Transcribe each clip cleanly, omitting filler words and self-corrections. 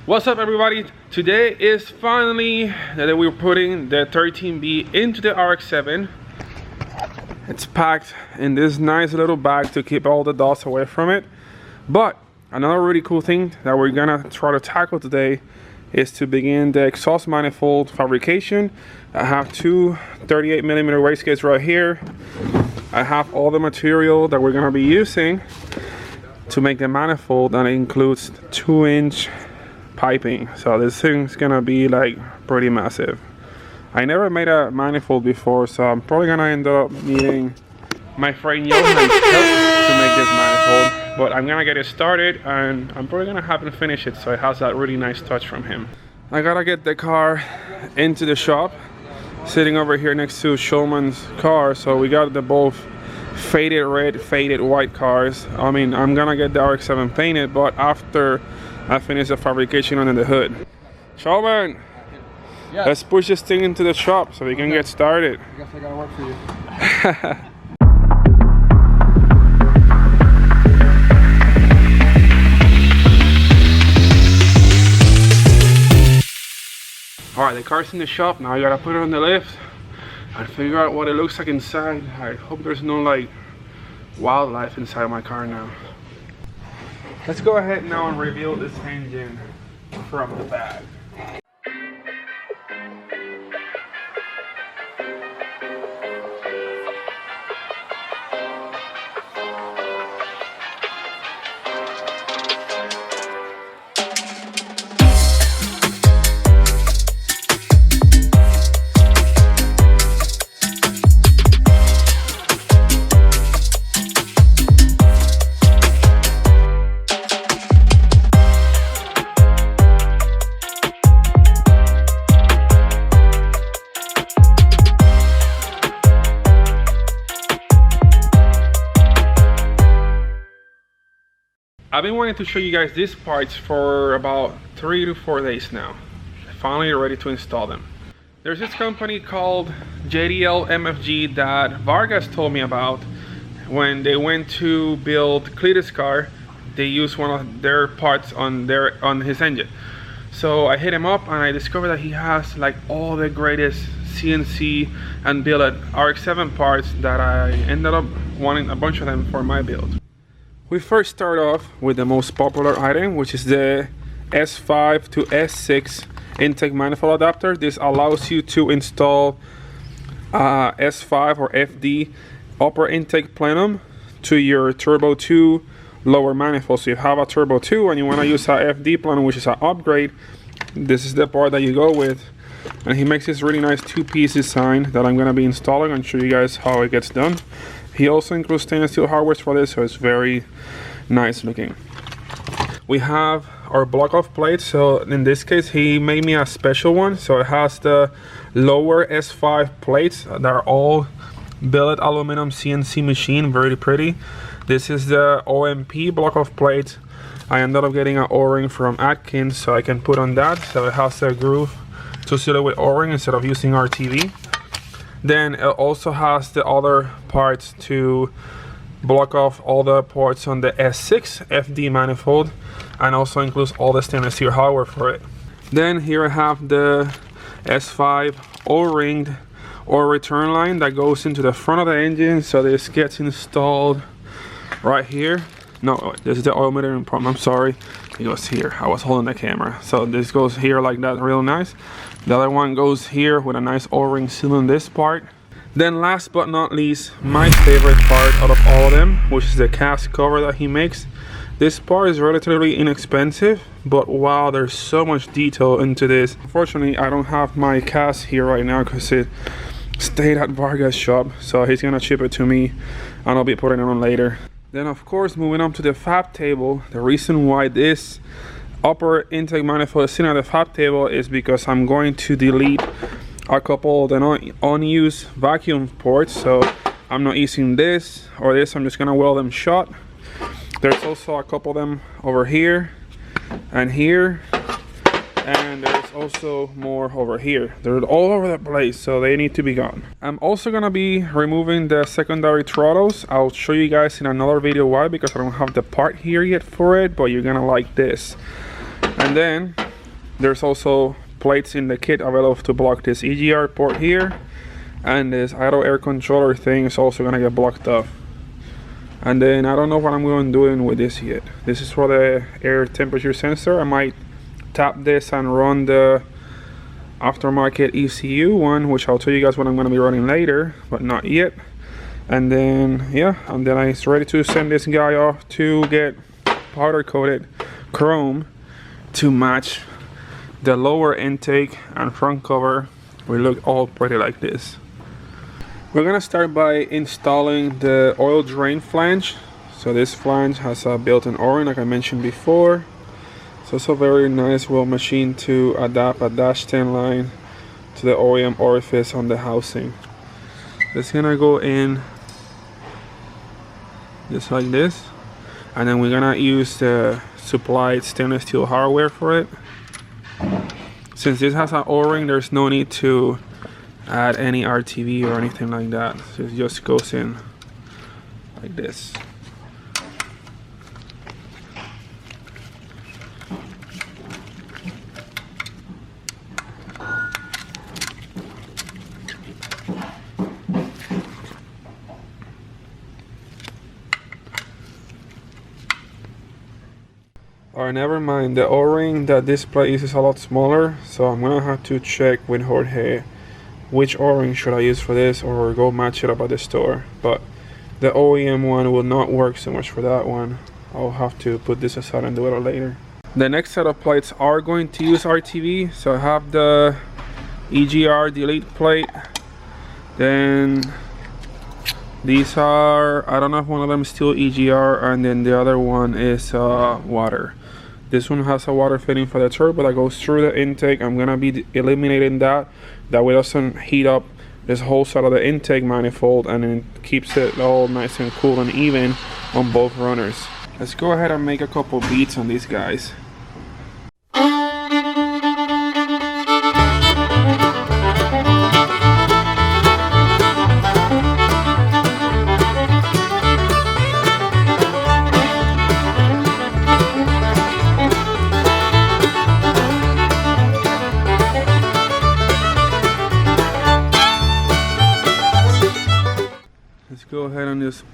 What's up, everybody? Today is finally the day we're putting the 13B into the RX-7. It's packed in this nice little bag to keep all the dust away from it. But another really cool thing that we're gonna try to tackle today is to begin the exhaust manifold fabrication. I have two 38mm wastegates right here. I have all the material that we're gonna be using to make the manifold, and it includes 2-inch piping. So this thing's gonna be like pretty massive. I never made a manifold before, so I'm probably gonna end up needing my friend Johan's help to make this manifold. But I'm gonna get it started, and I'm probably gonna have him finish it so it has that really nice touch from him. I gotta get the car into the shop, sitting over here next to Shulman's car. So we got the both faded red, faded white cars. I mean, I'm gonna get the RX-7 painted, but after I finish the fabrication under the hood. Shulman, yes. Let's push this thing into the shop so we can get started. I guess I gotta work for you. Alright, the car's in the shop. Now I gotta put it on the lift and figure out what it looks like inside. I hope there's no like wildlife inside my car now. Let's go ahead now and reveal this engine from the bag. I've been wanting to show you guys these parts for about 3 to 4 days now. Finally ready to install them. There's this company called JDL MFG that Vargas told me about. When they went to build Cletus' car, they used one of their parts on his engine. So I hit him up and I discovered that he has like all the greatest CNC and Billet RX-7 parts that I ended up wanting a bunch of them for my build. We first start off with the most popular item, which is the S5 to S6 intake manifold adapter. This allows you to install S5 or FD upper intake plenum to your Turbo 2 lower manifold. So you have a Turbo 2 and you want to use a FD plenum, which is an upgrade. This is the part that you go with. And he makes this really nice two-piece design that I'm going to be installing and show you guys how it gets done. He also includes stainless steel hardware for this, so it's very nice looking. We have our block of plates. So in this case, he made me a special one. So it has the lower S5 plates that are all billet aluminum CNC machine, very pretty. This is the OMP block of plates. I ended up getting an O-ring from Atkins, so I can put on that. So it has a groove to seal it with O-ring instead of using RTV. Then it also has the other parts to block off all the ports on the S6 FD manifold, and also includes all the stainless steel hardware for it. Then here I have the S5 O-ringed or return line that goes into the front of the engine. So this gets installed right here. No, this is the oil meter pump. I'm sorry, it goes here. I was holding the camera. So this goes here like that, real nice. The other one goes here with a nice O-ring seal on this part. Then last but not least, my favorite part out of all of them, which is the cast cover that he makes. This part is relatively inexpensive, but wow, there's so much detail into this. Unfortunately, I don't have my cast here right now because it stayed at Vargas' shop. So he's gonna ship it to me and I'll be putting it on later. Then of course, moving on to the fab table, the reason why this upper intake manifold is sitting at the fab table is because I'm going to delete a couple of the unused vacuum ports. So I'm not using this or this, I'm just gonna weld them shut. There's also a couple of them over here and here, and there's also more over here. They're all over the place, so they need to be gone. I'm also gonna be removing the secondary throttles. I'll show you guys in another video why, because I don't have the part here yet for it, but you're gonna like this. And then There's also plates in the kit available to block this EGR port here, and this idle air controller thing is also gonna get blocked off. And then I don't know what I'm going to do with this yet. This is for the air temperature sensor. I might tap this and run the aftermarket ECU one, which I'll tell you guys what I'm going to be running later, but not yet. And then yeah, and then it's ready to send this guy off to get powder coated chrome to match the lower intake and front cover. We look all pretty like this. We're gonna start by installing the oil drain flange. So this flange has a built-in O-ring like I mentioned before. So it's a very nice well machine to adapt a dash 10 line to the OEM orifice on the housing. It's gonna go in just like this, and then we're gonna use the supplied stainless steel hardware for it. Since this has an O-ring, there's no need to add any RTV or anything like that. So it just goes in like this. Alright, never mind. The O-ring that this plate uses is a lot smaller, so I'm gonna have to check with Jorge which O-ring should I use for this, or go match it up at the store. But the OEM one will not work so much for that one. I'll have to put this aside and do it later. The next set of plates are going to use RTV. So I have the EGR delete plate. Then these are, I don't know if one of them is still EGR, and then the other one is water. This one has a water fitting for the turbo that goes through the intake. I'm gonna be eliminating that way it doesn't heat up this whole side of the intake manifold, and it keeps it all nice and cool and even on both runners. Let's go ahead and make a couple beats on these guys. Go ahead and just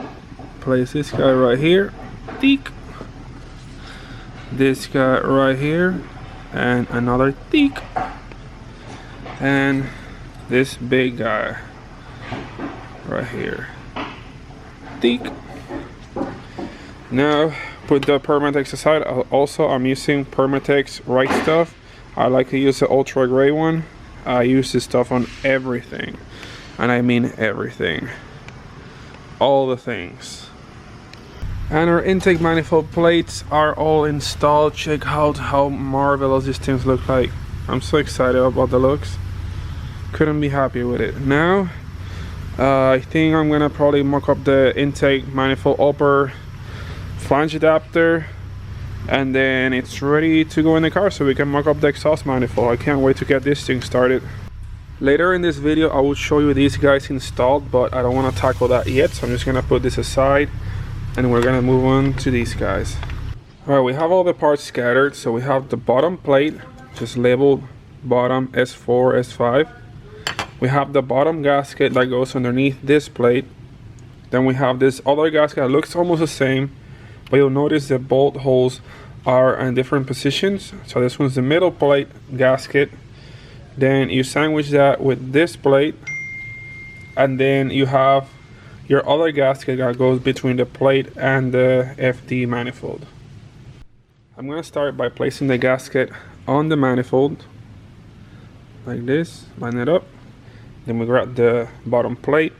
place this guy right here, teak, this guy right here, and another teak, and this big guy right here, teak. Now put the Permatex aside. Also, I'm using Permatex Right Stuff. I like to use the ultra gray one. I use this stuff on everything, and I mean everything. All the things. And our intake manifold plates are all installed. Check out how marvelous these things look like. I'm so excited about the looks. Couldn't be happy with it. Now I think I'm gonna probably mock up the intake manifold upper flange adapter, and then it's ready to go in the car so we can mock up the exhaust manifold. I can't wait to get this thing started. Later in this video I will show you these guys installed, but I don't want to tackle that yet, so I'm just gonna put this aside and we're gonna move on to these guys. Alright, we have all the parts scattered. So we have the bottom plate, just labeled bottom S4, S5. We have the bottom gasket that goes underneath this plate. Then we have this other gasket that looks almost the same, but you'll notice the bolt holes are in different positions. So this one's the middle plate gasket. Then you sandwich that with this plate, and then you have your other gasket that goes between the plate and the FD manifold. I'm going to start by placing the gasket on the manifold like this, line it up. Then we grab the bottom plate,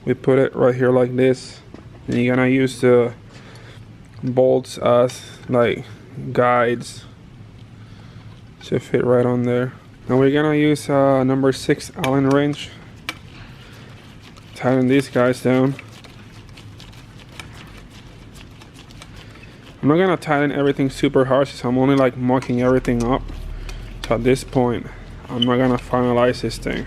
we put it right here like this, and you're going to use the bolts as like guides to fit right on there. Now we're gonna use number 6 Allen wrench. Tighten these guys down. I'm not gonna tighten everything super hard since I'm only like mocking everything up. So at this point I'm not gonna finalize this thing.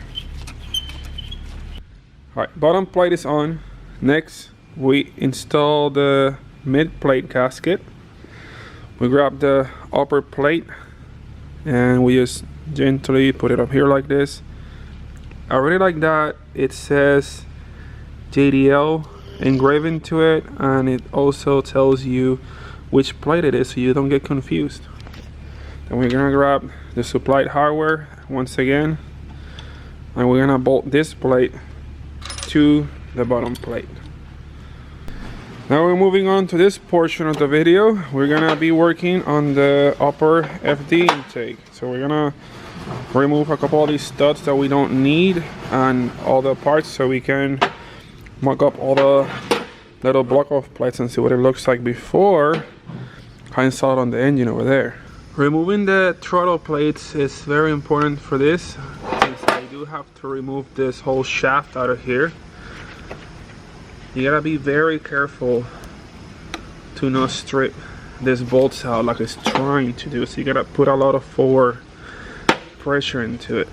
Alright, bottom plate is on. Next we install the mid plate gasket. We grab the upper plate and we just gently put it up here like this. I really like that it says JDL engraved into it, and it also tells you which plate it is so you don't get confused. Then we're gonna grab the supplied hardware once again, and we're gonna bolt this plate to the bottom plate. Now we're moving on to this portion of the video. We're gonna be working on the upper FD intake. So we're gonna remove a couple of these studs that we don't need and all the parts, so we can mock up all the little block off plates and see what it looks like before I install it on the engine over there. Removing the throttle plates is very important for this, since I do have to remove this whole shaft out of here. You gotta be very careful to not strip this bolts out like it's trying to do, so you gotta put a lot of forward pressure into it.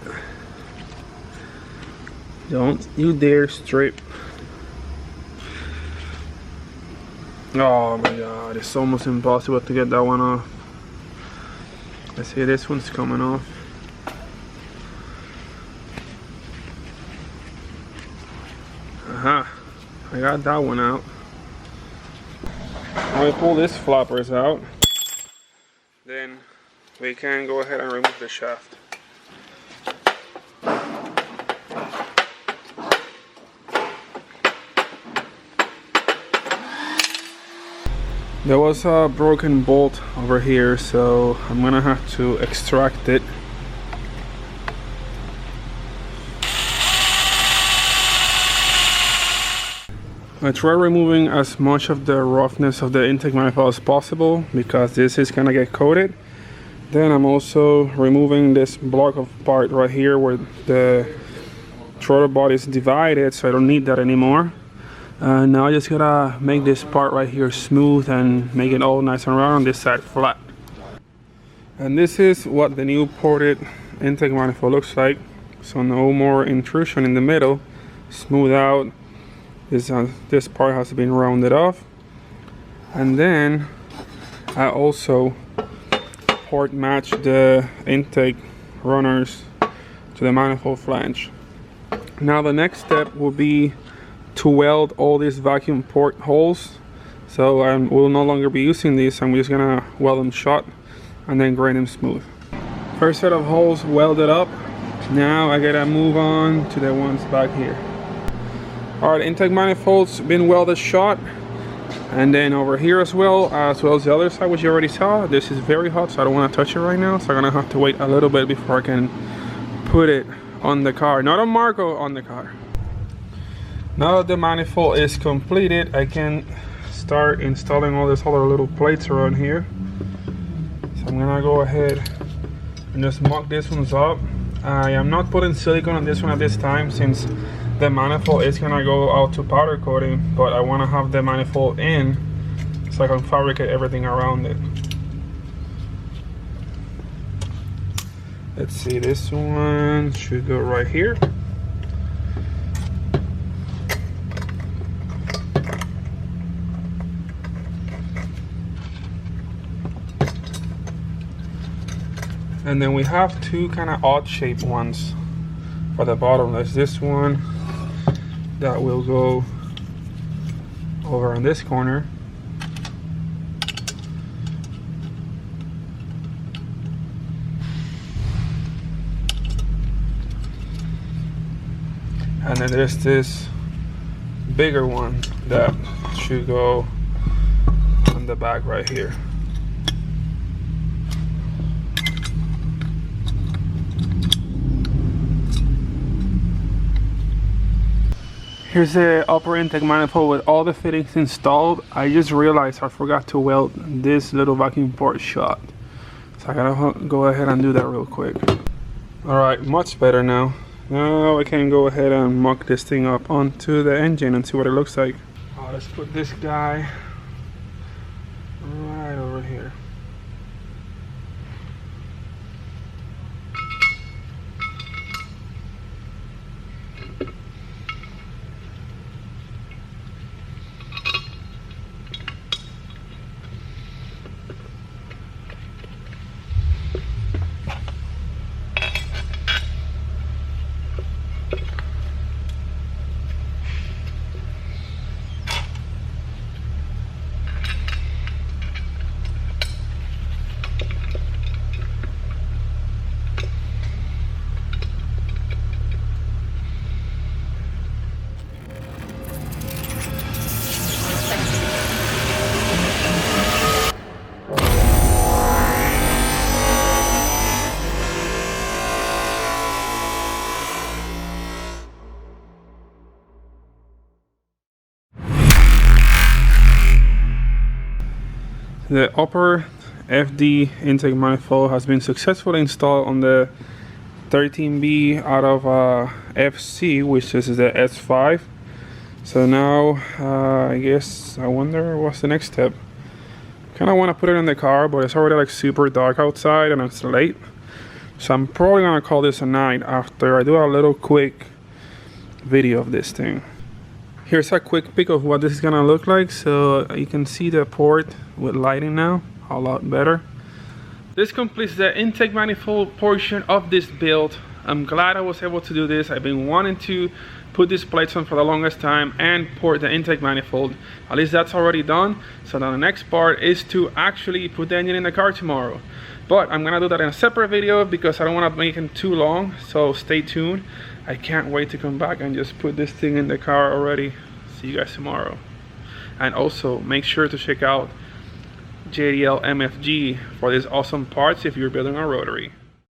Don't you dare strip. Oh my god, it's almost impossible to get that one off. Let's see, this one's coming off. Aha, I got that one out. When we pull these flappers out, then we can go ahead and remove the shaft. There was a broken bolt over here, so I'm gonna have to extract it. I try removing as much of the roughness of the intake manifold as possible, because this is gonna get coated. Then I'm also removing this block of part right here where the throttle body is divided, so I don't need that anymore. Now I just gotta make this part right here smooth and make it all nice and round, on this side flat. And this is what the new ported intake manifold looks like. So no more intrusion in the middle, smooth out. This part has been rounded off. And then I also port match the intake runners to the manifold flange. Now the next step will be to weld all these vacuum port holes. So we'll no longer be using these. I'm just gonna weld them shut and then grind them smooth. First set of holes welded up. Now I gotta move on to the ones back here. Alright, intake manifold's been welded shut, and then over here as well as the other side, which you already saw. This is very hot, so I don't want to touch it right now, so I'm gonna have to wait a little bit before I can put it on the car, not on Marco, on the car. Now that the manifold is completed, I can start installing all these other little plates around here. So I'm gonna go ahead and just mock this ones up. I am not putting silicone on this one at this time, since the manifold is gonna go out to powder coating, but I wanna have the manifold in so I can fabricate everything around it. Let's see, this one should go right here. And then we have two kind of odd shaped ones for the bottom. There's this one that will go over in this corner. And then there's this bigger one that should go on the back right here. Here's the upper intake manifold with all the fittings installed. I just realized I forgot to weld this little vacuum port shut, so I gotta go ahead and do that real quick. Alright, much better now. Now I can go ahead and mock this thing up onto the engine and see what it looks like. Let's put this guy right over here. The upper FD intake manifold has been successfully installed on the 13B out of FC, which is the S5. So now I wonder what's the next step. Kind of want to put it in the car, but it's already like super dark outside and it's late. So I'm probably gonna call this a night after I do a little quick video of this thing. Here's a quick pic of what this is gonna look like. So you can see the port with lighting now a lot better. This completes the intake manifold portion of this build. I'm glad I was able to do this. I've been wanting to put these plates on for the longest time and port the intake manifold. At least that's already done. So now the next part is to actually put the engine in the car tomorrow. But I'm gonna do that in a separate video because I don't want to make it too long. So stay tuned. I can't wait to come back and just put this thing in the car already. See you guys tomorrow. And also make sure to check out JDL MFG for these awesome parts if you're building a rotary.